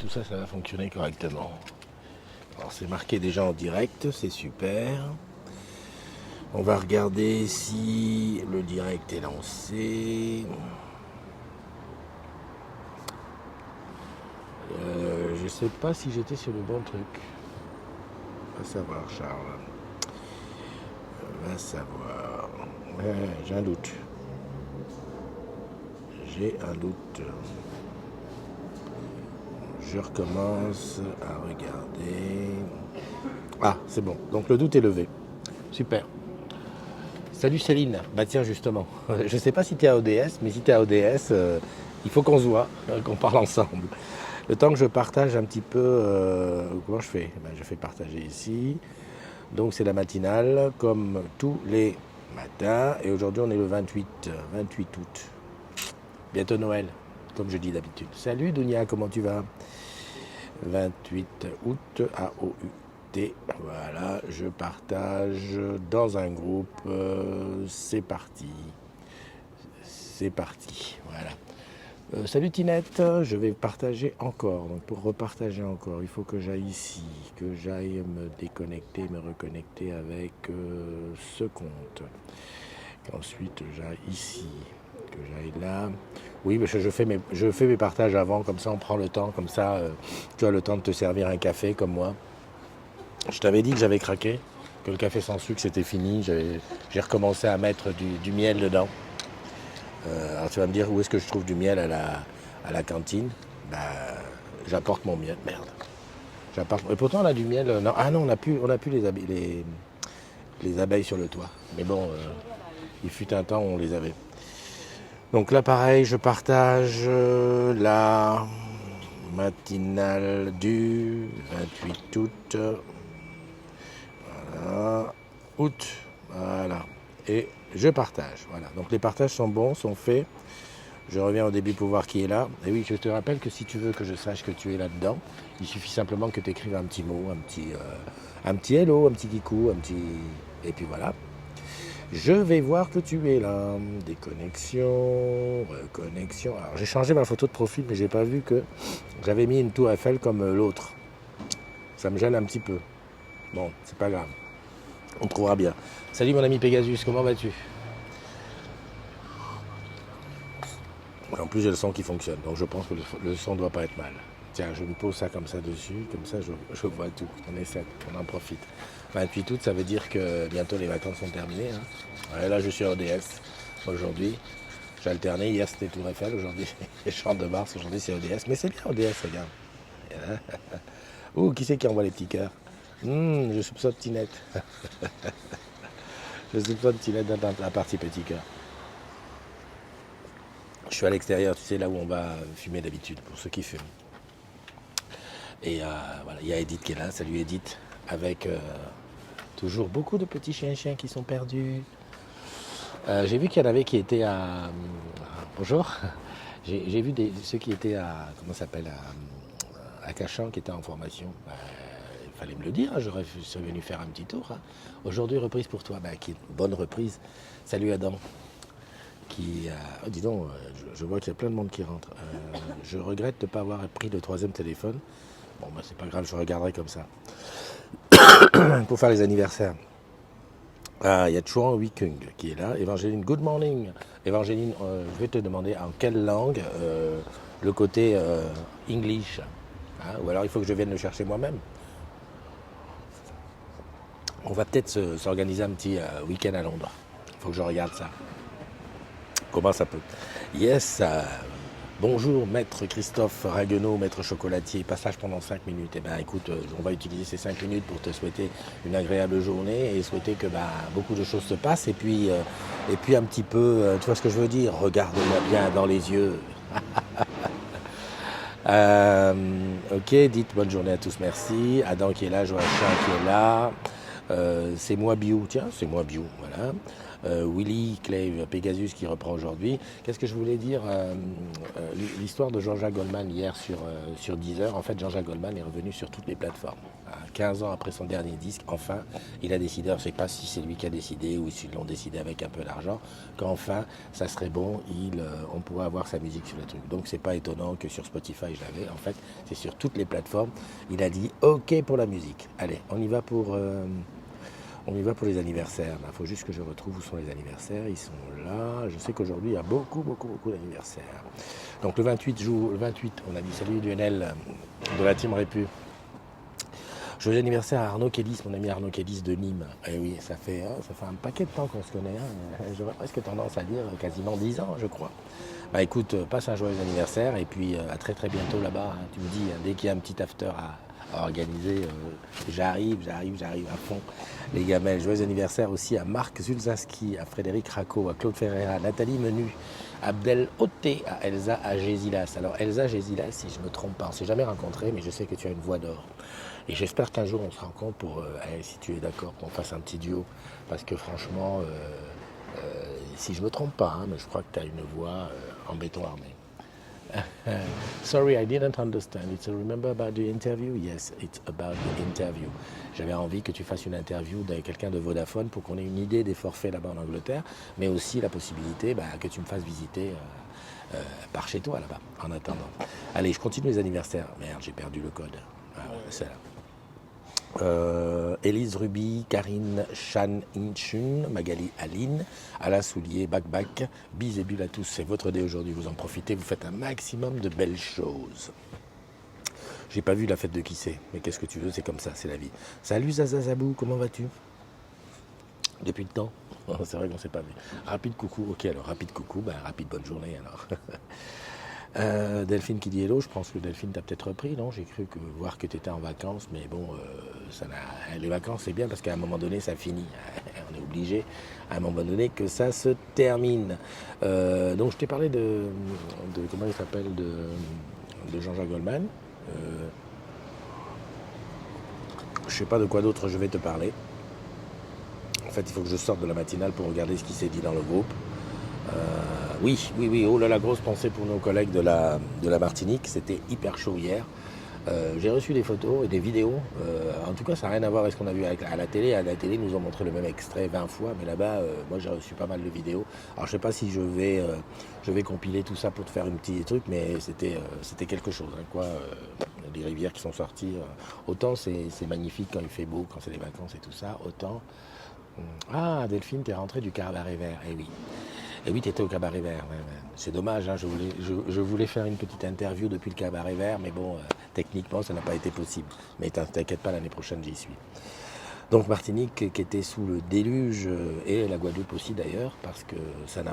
tout ça, ça va fonctionner correctement. Alors c'est marqué déjà en direct, c'est super. On va regarder si le direct est lancé. Je sais pas si j'étais sur le bon truc. Va savoir, Charles. Va savoir. Ouais, j'ai un doute. J'ai un doute. Je recommence à regarder. Ah, c'est bon. Donc le doute est levé. Super. Salut Céline. Bah tiens, justement. Je sais pas si tu es à ODS, mais si tu es à ODS, il faut qu'on se voit, qu'on parle ensemble. Le temps que je partage un petit peu, comment je fais? Ben, je fais partager ici. Donc c'est la matinale, comme tous les matins. Et aujourd'hui, on est le 28 août. Bientôt Noël, comme je dis d'habitude. Salut Dunia, comment tu vas? 28 août, AOUT. Voilà, je partage dans un groupe. C'est parti. C'est parti. Voilà. Salut Tinette, je vais partager encore. Donc pour repartager encore, il faut que j'aille ici, que j'aille me déconnecter, me reconnecter avec ce compte. Qu'ensuite j'aille ici, que j'aille là. Oui, parce que je fais mes partages avant, comme ça on prend le temps, comme ça tu as le temps de te servir un café comme moi. Je t'avais dit que j'avais craqué, que le café sans sucre c'était fini. J'ai recommencé à mettre du miel dedans. Alors tu vas me dire où est-ce que je trouve du miel à la cantine. Bah, j'apporte mon miel, merde. Et pourtant on a du miel. Non, ah non, on a plus les abeilles sur le toit. Mais bon, il fut un temps où on les avait. Donc là pareil, je partage la matinale du 28 août. Voilà. Août. Voilà. Et je partage. Voilà. Donc les partages sont bons, sont faits. Je reviens au début pour voir qui est là. Et oui, je te rappelle que si tu veux que je sache que tu es là-dedans, il suffit simplement que tu écrives un petit mot, un petit hello, un petit kikou, un petit... Et puis voilà. Je vais voir que tu es là. Déconnexion, reconnexion. Alors j'ai changé ma photo de profil, mais j'ai pas vu que j'avais mis une tour Eiffel comme l'autre. Ça me gêne un petit peu. Bon, c'est pas grave. On trouvera bien. Salut mon ami Pegasus, comment vas-tu? En plus j'ai le son qui fonctionne, donc je pense que le son ne doit pas être mal. Tiens, je me pose ça comme ça dessus, comme ça je vois tout. On est 7, on en profite. 28 août, ça veut dire que bientôt les vacances sont terminées. Hein. Ouais, là je suis à ODS aujourd'hui. J'ai alterné, hier c'était Tour Eiffel, aujourd'hui c'est Champ de Mars, aujourd'hui c'est ODS. Mais c'est bien ODS, regarde. Ouh, qui c'est qui envoie les petits cœurs? Je soupçonne Tinette. Je soupçonne Tinette dans la partie petit cœur. Je suis à l'extérieur, tu sais, là où on va fumer d'habitude, pour ceux qui fument. Et voilà, il y a Edith qui est là. Salut Edith, avec toujours beaucoup de petits chiens qui sont perdus. J'ai vu qu'il y en avait qui étaient à... Bonjour. J'ai vu ceux qui étaient à... Comment ça s'appelle à Cachan, qui étaient en formation. Il fallait me le dire, hein, je serais venu faire un petit tour. Hein. Aujourd'hui, reprise pour toi. Qui est une bonne reprise. Salut Adam. Dis donc, je vois qu'il y a plein de monde qui rentre. Je regrette de ne pas avoir pris le 3e téléphone. Bon, c'est pas grave, je regarderai comme ça. Pour faire les anniversaires. Il y a Chuan Wikung qui est là. Evangeline, good morning. Evangeline, je vais te demander en quelle langue le côté English. Hein, ou alors il faut que je vienne le chercher moi-même. On va peut-être s'organiser un petit week-end à Londres. Il faut que je regarde ça. Comment ça peut? Yes, bonjour maître Christophe Raguenaud, maître chocolatier, passage pendant 5 minutes. Eh bien écoute, on va utiliser ces 5 minutes pour te souhaiter une agréable journée et souhaiter que beaucoup de choses se passent. Et puis un petit peu, tu vois ce que je veux dire? Regarde-moi bien dans les yeux. Ok, dites bonne journée à tous, merci. Adam qui est là, Joachim qui est là. C'est moi Bio, tiens, c'est moi Bio, voilà. Willy Clave Pegasus qui reprend aujourd'hui. Qu'est-ce que je voulais dire l'histoire de Jean-Jacques Goldman hier sur Deezer. En fait, Jean-Jacques Goldman est revenu sur toutes les plateformes. 15 ans après son dernier disque, enfin, il a décidé, je ne sais pas si c'est lui qui a décidé ou s'ils l'ont décidé avec un peu d'argent, qu'enfin, ça serait bon, on pourrait avoir sa musique sur le truc. Donc, c'est pas étonnant que sur Spotify, je l'avais. En fait, c'est sur toutes les plateformes. Il a dit OK pour la musique. Allez, on y va pour les anniversaires. Il faut juste que je retrouve où sont les anniversaires. Ils sont là. Je sais qu'aujourd'hui, il y a beaucoup d'anniversaires. Donc, le 28, on a dit salut Lionel de la Team Répu. Joyeux anniversaire à Arnaud Kélis, mon ami Arnaud Kélis de Nîmes. Et oui, ça fait un paquet de temps qu'on se connaît. J'aurais presque tendance à dire quasiment 10 ans, je crois. Bah écoute, passe un joyeux anniversaire et puis à très très bientôt là-bas. Tu me dis, dès qu'il y a un petit after à organiser, j'arrive à fond. Les gamelles, joyeux anniversaire aussi à Marc Zulzaski, à Frédéric Racco, à Claude Ferreira, à Nathalie Menu, à Abdel Oté, à Elsa Agésilas. Alors Elsa Agésilas, si je ne me trompe pas, on ne s'est jamais rencontrés, mais je sais que tu as une voix d'or. Et j'espère qu'un jour on se rencontre pour, si tu es d'accord, qu'on fasse un petit duo. Parce que franchement, si je ne me trompe pas, mais je crois que tu as une voix en béton armé. Sorry, I didn't understand. It's a remember about the interview? Yes, it's about the interview. J'avais envie que tu fasses une interview avec quelqu'un de Vodafone pour qu'on ait une idée des forfaits là-bas en Angleterre, mais aussi la possibilité que tu me fasses visiter par chez toi là-bas, en attendant. Allez, je continue les anniversaires. Merde, j'ai perdu le code. C'est là. Élise Ruby, Karine Chan Inchun, Magali Aline, Alain Soulier, Bac, bis et bulles à tous, c'est votre dé aujourd'hui, vous en profitez, vous faites un maximum de belles choses. J'ai pas vu la fête de qui c'est, mais qu'est-ce que tu veux, c'est comme ça, c'est la vie. Salut Zazazabou, comment vas-tu? Depuis le temps? C'est vrai qu'on s'est pas vu. Rapide coucou, ok alors rapide coucou, rapide bonne journée alors. Delphine qui dit hello, je pense que Delphine t'a peut-être repris, non? J'ai cru voir que tu étais en vacances, mais bon, les vacances c'est bien parce qu'à un moment donné ça finit. On est obligé à un moment donné que ça se termine. Donc je t'ai parlé de comment il s'appelle, de Jean-Jacques Goldman. Je sais pas de quoi d'autre je vais te parler. En fait, il faut que je sorte de la matinale pour regarder ce qui s'est dit dans le groupe. Oui, oh là la grosse pensée pour nos collègues de la Martinique, c'était hyper chaud hier. J'ai reçu des photos et des vidéos, en tout cas ça n'a rien à voir avec ce qu'on a vu à la télé. À la télé, ils nous ont montré le même extrait 20 fois, mais là-bas, moi j'ai reçu pas mal de vidéos. Alors je sais pas si je vais compiler tout ça pour te faire un petit truc, mais c'était quelque chose, les rivières qui sont sorties, autant c'est magnifique quand il fait beau, quand c'est les vacances et tout ça, autant... Ah, Delphine, t'es rentrée du Cabaret Vert, eh oui. Et oui, tu étais au Cabaret Vert. Ouais. C'est dommage, je voulais faire une petite interview depuis le Cabaret Vert, mais bon, techniquement, ça n'a pas été possible. Mais t'inquiète pas, l'année prochaine, j'y suis. Donc Martinique qui était sous le déluge, et la Guadeloupe aussi d'ailleurs, parce que ça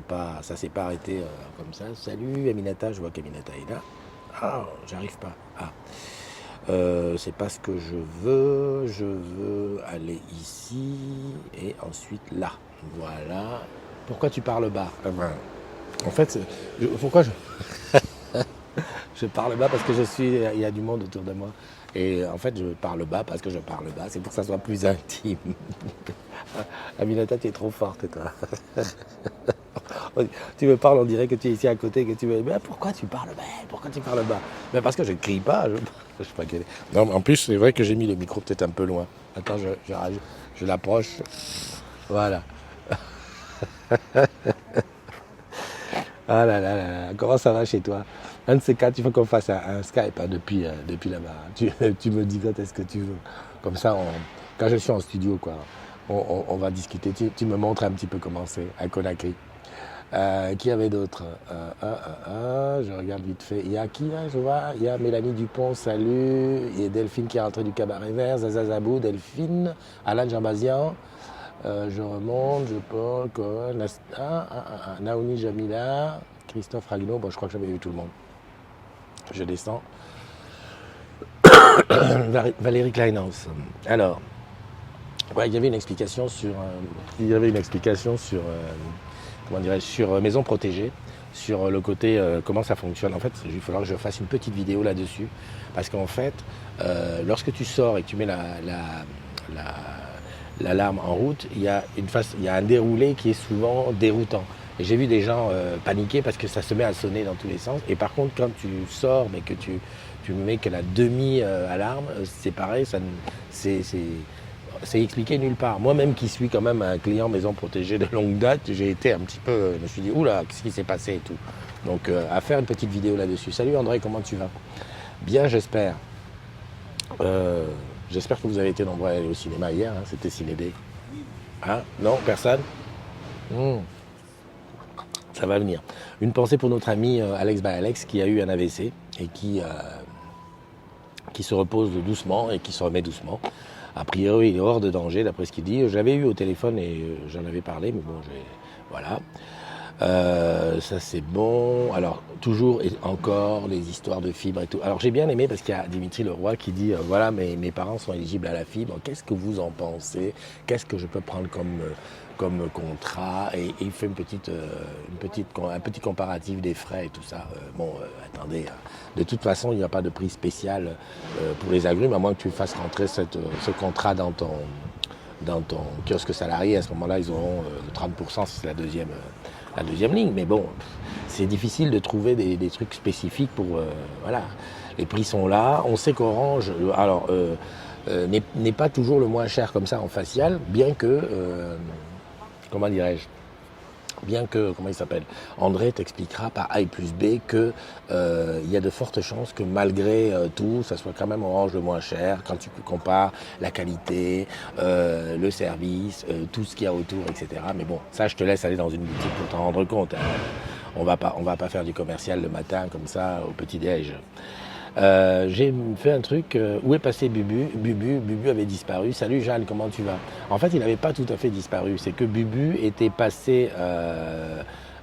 s'est pas arrêté comme ça. Salut Aminata, je vois qu'Aminata est là. Ah, j'arrive pas. C'est pas ce que je veux aller ici, et ensuite là. Voilà. Pourquoi tu parles bas? En fait, pourquoi je parle bas? Parce que il y a du monde autour de moi. Et en fait, je parle bas parce que je parle bas. C'est pour que ça soit plus intime. Aminata, tu es trop forte, toi. Tu me parles, on dirait que tu es ici à côté, que tu me dis, mais pourquoi tu parles bas? Pourquoi tu parles bas? Mais parce que je ne crie pas. Je sais pas quel est. Non, en plus, c'est vrai que j'ai mis le micro peut-être un peu loin. Attends, je l'approche. Voilà. Ah là là là, comment ça va chez toi? Un de ces quatre, il faut qu'on fasse un Skype depuis là-bas. Tu me dis quand est-ce que tu veux. Comme ça, quand je suis en studio, on va discuter. Tu me montres un petit peu comment c'est à Conakry. Qui avait d'autres? Je regarde vite fait. Il y a qui là? Je vois. Il y a Mélanie Dupont, salut. Il y a Delphine qui est rentrée du Cabaret Vert. Zazazabou, Delphine. Alain Jambazian. Je remonte, je parle, Naomi Jamila, Christophe Ragno, je crois que j'avais vu tout le monde. Je descends. Valérie Kleinhaus. Alors, il y avait une explication sur sur Maison Protégée, sur le côté comment ça fonctionne. En fait, il faudra que je fasse une petite vidéo là-dessus, parce qu'en fait, lorsque tu sors et que tu mets l'alarme en route, il y a un déroulé qui est souvent déroutant. Et j'ai vu des gens paniquer parce que ça se met à sonner dans tous les sens. Et par contre, quand tu sors, mais que tu mets que la demi-alarme, c'est pareil, c'est expliqué nulle part. Moi-même qui suis quand même un client maison protégée de longue date, j'ai été un petit peu, je me suis dit, oula, qu'est-ce qui s'est passé et tout. Donc à faire une petite vidéo là-dessus. Salut André, comment tu vas? Bien, j'espère. Euh, J'espère que vous avez été nombreux à aller au cinéma hier, hein, c'était Ciné-D. Hein? Non, personne? Hmm, ça va venir. Une pensée pour notre ami Alex by Alex qui a eu un AVC et qui se repose doucement et qui se remet doucement. A priori, il est hors de danger, d'après ce qu'il dit. J'avais eu au téléphone et j'en avais parlé, mais bon, voilà. Ça c'est bon. Alors toujours et encore les histoires de fibre et tout. Alors j'ai bien aimé parce qu'il y a Dimitri Leroy qui dit voilà mes parents sont éligibles à la fibre. Qu'est-ce que vous en pensez? Qu'est-ce que je peux prendre comme contrat? Et il fait un petit comparatif des frais et tout ça. Attendez, de toute façon il n'y a pas de prix spécial pour les agrumes à moins que tu fasses rentrer ce contrat dans ton kiosque salarié. À ce moment-là ils auront 30% si c'est la deuxième ligne, mais bon, c'est difficile de trouver des trucs spécifiques pour... voilà, les prix sont là. On sait qu'Orange, n'est pas toujours le moins cher comme ça en facial, bien que, comment dirais-je, bien que, comment il s'appelle, André t'expliquera par A plus B que il y a de fortes chances que malgré tout, ça soit quand même Orange le moins cher quand tu compares la qualité, le service, tout ce qu'il y a autour, etc. Mais bon, ça je te laisse aller dans une boutique pour t'en rendre compte. Hein. On va pas faire du commercial le matin comme ça au petit-déj. J'ai fait un truc, où est passé Bubu avait disparu. Salut Jeanne, comment tu vas? En fait, il n'avait pas tout à fait disparu. C'est que Bubu était passé,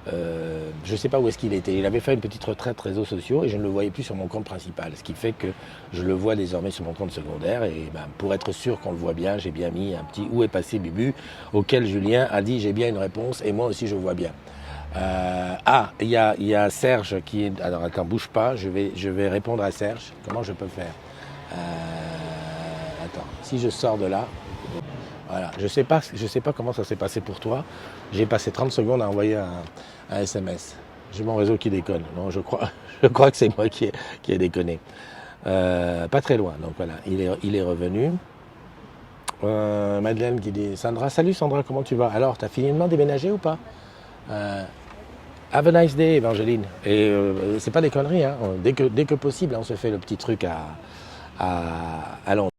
je ne sais pas où est-ce qu'il était. Il avait fait une petite retraite réseaux sociaux et je ne le voyais plus sur mon compte principal. Ce qui fait que je le vois désormais sur mon compte secondaire. Et pour être sûr qu'on le voit bien, j'ai bien mis un petit où est passé Bubu, auquel Julien a dit j'ai bien une réponse et moi aussi je vois bien. Il y a Serge qui est... Alors attends, bouge pas, je vais répondre à Serge. Comment je peux faire? Attends, si je sors de là, voilà, je sais pas comment ça s'est passé pour toi. J'ai passé 30 secondes à envoyer un SMS. J'ai mon réseau qui déconne. Non, je crois que c'est moi qui ai déconné. Pas très loin, donc voilà, il est revenu. Madeleine qui dit Sandra, salut Sandra, comment tu vas? Alors, t'as finalement déménagé ou pas? Have a nice day, Evangeline. Et c'est pas des conneries, hein. Dès que possible, on se fait le petit truc à Londres.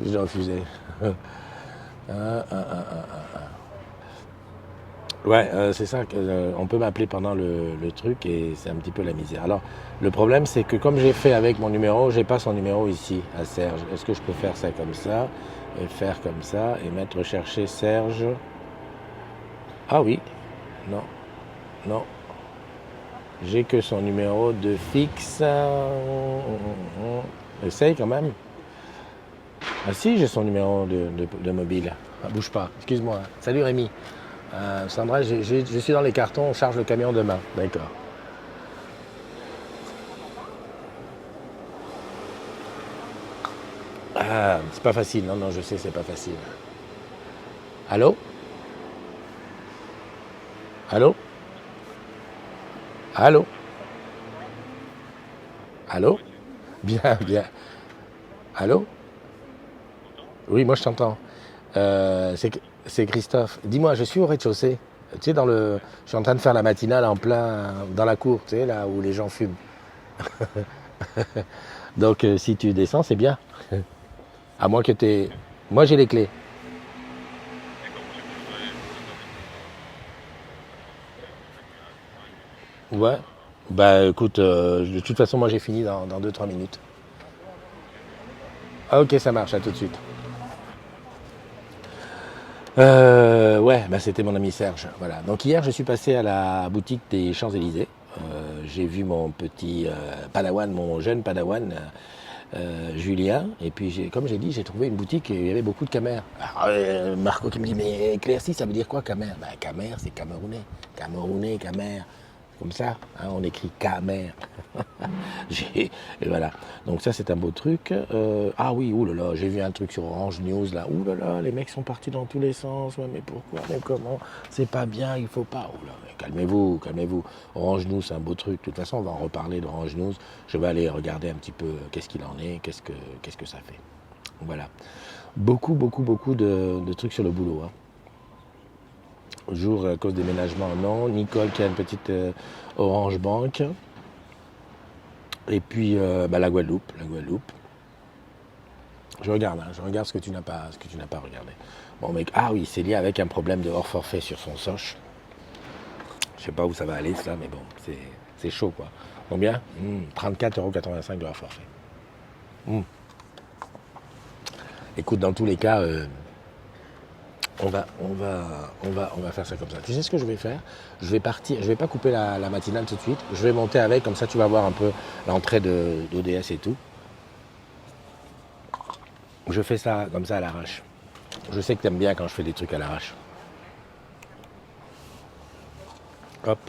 J'ai refusé. Ouais, c'est ça. On peut m'appeler pendant le truc et c'est un petit peu la misère. Alors, le problème, c'est que comme j'ai fait avec mon numéro, j'ai pas son numéro ici à Serge. Est-ce que je peux faire ça comme ça et faire comme ça et mettre rechercher Serge? Ah oui. Non. Non. J'ai que son numéro de fixe. Essaye quand même. Ah si, j'ai son numéro de mobile. Ah, bouge pas, excuse-moi. Salut Rémi. Sandra, je suis dans les cartons, on charge le camion demain. D'accord. Ah, c'est pas facile. Non, je sais, c'est pas facile. Allô? Allô? Allô? Allô? Bien, bien. Allô? Oui, moi je t'entends. C'est Christophe. Dis-moi, je suis au rez-de-chaussée. Tu sais, je suis en train de faire la matinale en plein dans la cour, tu sais, là où les gens fument. Donc, si tu descends, c'est bien. À moins que t'aies... Moi, j'ai les clés. Ouais. Bah, écoute, de toute façon, moi, j'ai fini dans 2-3 minutes. Ah, ok, ça marche, à tout de suite. Ouais, bah c'était mon ami Serge. Voilà. Donc hier, je suis passé à la boutique des Champs-Élysées. J'ai vu mon petit padawan, mon jeune padawan, Julien. Et puis, comme j'ai dit, j'ai trouvé une boutique et il y avait beaucoup de camères. Alors, Marco qui me dit, mais éclairci, ça veut dire quoi, camère? Bah, camère, c'est camerounais. Camerounais, camère. comme ça, hein, on écrit K-mer. Et voilà. Donc ça, c'est un beau truc. Ah oui, oulala, j'ai vu un truc sur Orange News, là. Oulala, les mecs sont partis dans tous les sens. Ouais, mais pourquoi, mais comment? C'est pas bien, il faut pas. Oula, mais calmez-vous, calmez-vous. Orange News, c'est un beau truc. De toute façon, on va en reparler d'Orange News. Je vais aller regarder un petit peu qu'est-ce qu'il en est, qu'est-ce que ça fait. Voilà. Beaucoup de trucs sur le boulot. Hein. Jour à cause des ménagements, non. Nicole qui a une petite Orange Bank. Et puis la Guadeloupe. Je regarde ce que tu n'as pas regardé. Bon mec, ah oui, c'est lié avec un problème de hors forfait sur son soche. Je sais pas où ça va aller ça, mais bon, c'est chaud quoi. Combien 34,85 € de hors forfait. Écoute, dans tous les cas, on va faire ça comme ça. Tu sais ce que je vais faire? Je vais pas couper la matinale tout de suite. Je vais monter avec, comme ça tu vas voir un peu l'entrée d'ODS et tout. Je fais ça comme ça à l'arrache. Je sais que tu aimes bien quand je fais des trucs à l'arrache. Hop.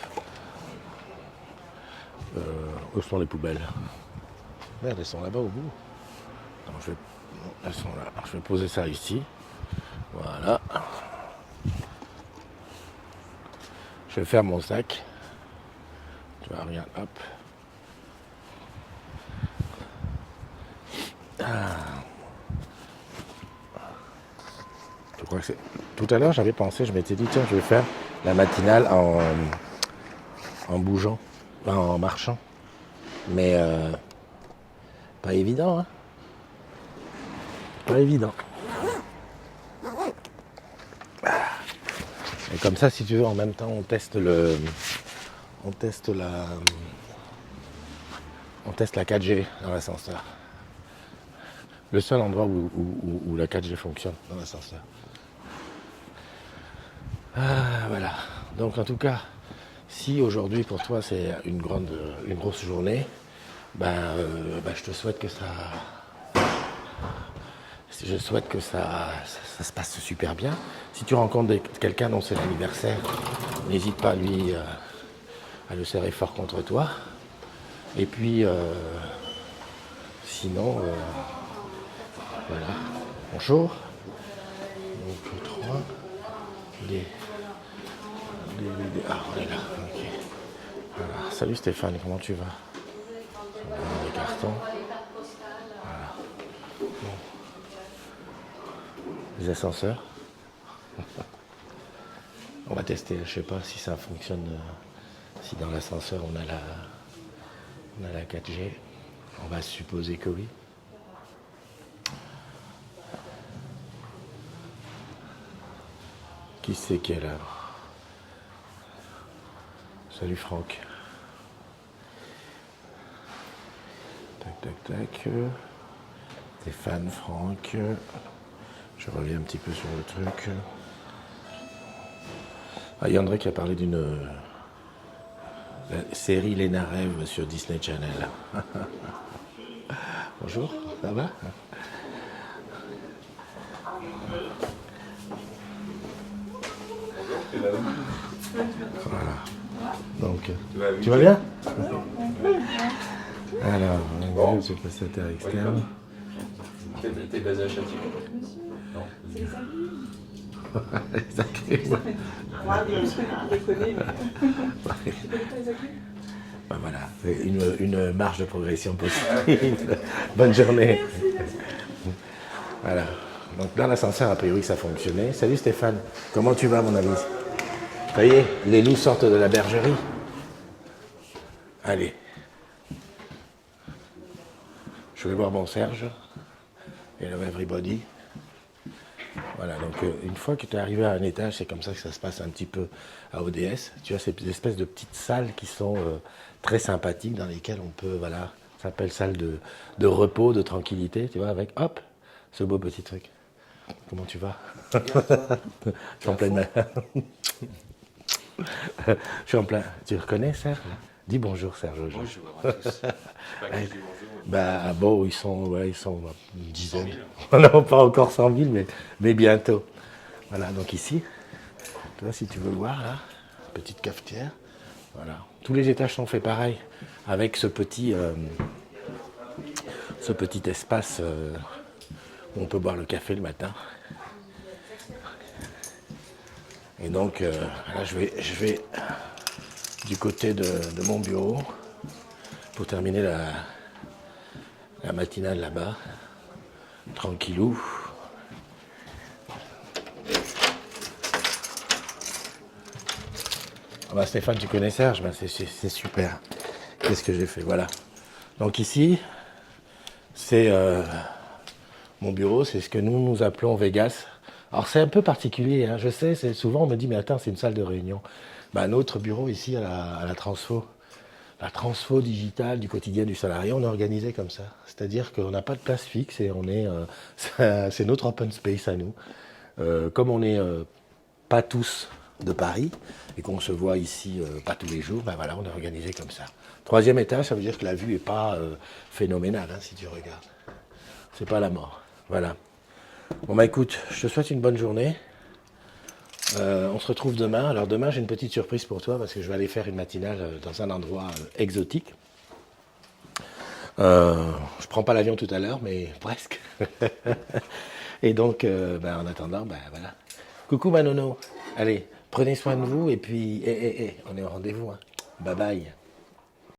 Où sont les poubelles? Merde, elles sont là-bas au bout. Non, elles sont là. Alors, je vais poser ça ici. Voilà. Je vais faire mon sac. Tu vois, regarde, hop. Je crois que c'est... Tout à l'heure, j'avais pensé, je m'étais dit, tiens, je vais faire la matinale en bougeant, en marchant. Mais pas évident, hein. Pas évident. Et comme ça, si tu veux, en même temps, on teste la 4G dans l'ascenseur. Le seul endroit où la 4G fonctionne dans l'ascenseur. Ah, voilà. Donc en tout cas, si aujourd'hui pour toi c'est une grosse journée, je te souhaite que ça se passe super bien. Si tu rencontres quelqu'un dont c'est l'anniversaire, n'hésite pas à le serrer fort contre toi. Et puis, sinon, voilà. Bonjour. Donc, 3. Ah, on est là. Ok. Voilà. Salut Stéphane, comment tu vas? Les cartons. Voilà. Bon. Les ascenseurs. On va tester, je sais pas si ça fonctionne, si dans l'ascenseur on a la 4G. On va supposer que oui. Qui c'est qui est là? Salut Franck. Tac. Stéphane, Franck. Je reviens un petit peu sur le truc. Ah, il y a André qui a parlé d'une série Léna Rêve sur Disney Channel. Bonjour, ça va? Voilà. Donc, tu vas bien? Alors, je passe à terre externe. T'es basé à Châtillon? Non. Les accueils. Voilà, c'est une marge de progression possible. Bonne journée. Voilà. Donc dans l'ascenseur, a priori, ça fonctionnait. Salut Stéphane, comment tu vas mon ami? Ça y est, les loups sortent de la bergerie. Allez. Je vais voir mon Serge. Hello everybody. Voilà, donc une fois que tu es arrivé à un étage, c'est comme ça que ça se passe un petit peu à ODS. Tu as ces espèces de petites salles qui sont très sympathiques, dans lesquelles on peut, voilà, ça s'appelle salle de repos, de tranquillité, tu vois, avec, hop, ce beau petit truc. Comment tu vas? Je suis en pleine... Je suis en plein... Tu reconnais Serge? Dis bonjour Serge. Bonjour à tous. Pas que je dis bonjour. Bon, ils sont une dizaine. Non, pas encore 100 000, mais bientôt. Voilà, donc ici, toi, si tu veux voir, là, petite cafetière, voilà, Tous les étages sont faits pareil, avec ce petit espace où on peut boire le café le matin. Et donc là, je vais du côté de mon bureau pour terminer la matinale là-bas, tranquillou. Ah bah Stéphane, tu connais Serge, bah c'est super. Qu'est-ce que j'ai fait? Voilà. Donc ici, c'est mon bureau, c'est ce que nous appelons Vegas. Alors c'est un peu particulier, hein, je sais, souvent on me dit, mais attends, c'est une salle de réunion. Bah, notre bureau ici à la transfo digitale du quotidien du salarié, on est organisé comme ça. C'est-à-dire qu'on n'a pas de place fixe et c'est notre open space à nous. Comme on n'est pas tous de Paris et qu'on se voit ici pas tous les jours, ben voilà, on est organisé comme ça. 3e étage, ça veut dire que la vue est pas phénoménale, hein, si tu regardes. C'est pas la mort. Voilà. Bon bah écoute, je te souhaite une bonne journée. On se retrouve demain. Alors demain, j'ai une petite surprise pour toi parce que je vais aller faire une matinale dans un endroit exotique. Je prends pas l'avion tout à l'heure, mais presque. Et donc, en attendant, voilà. Coucou Manono. Allez, prenez soin de vous et puis, on est au rendez-vous. Hein. Bye bye.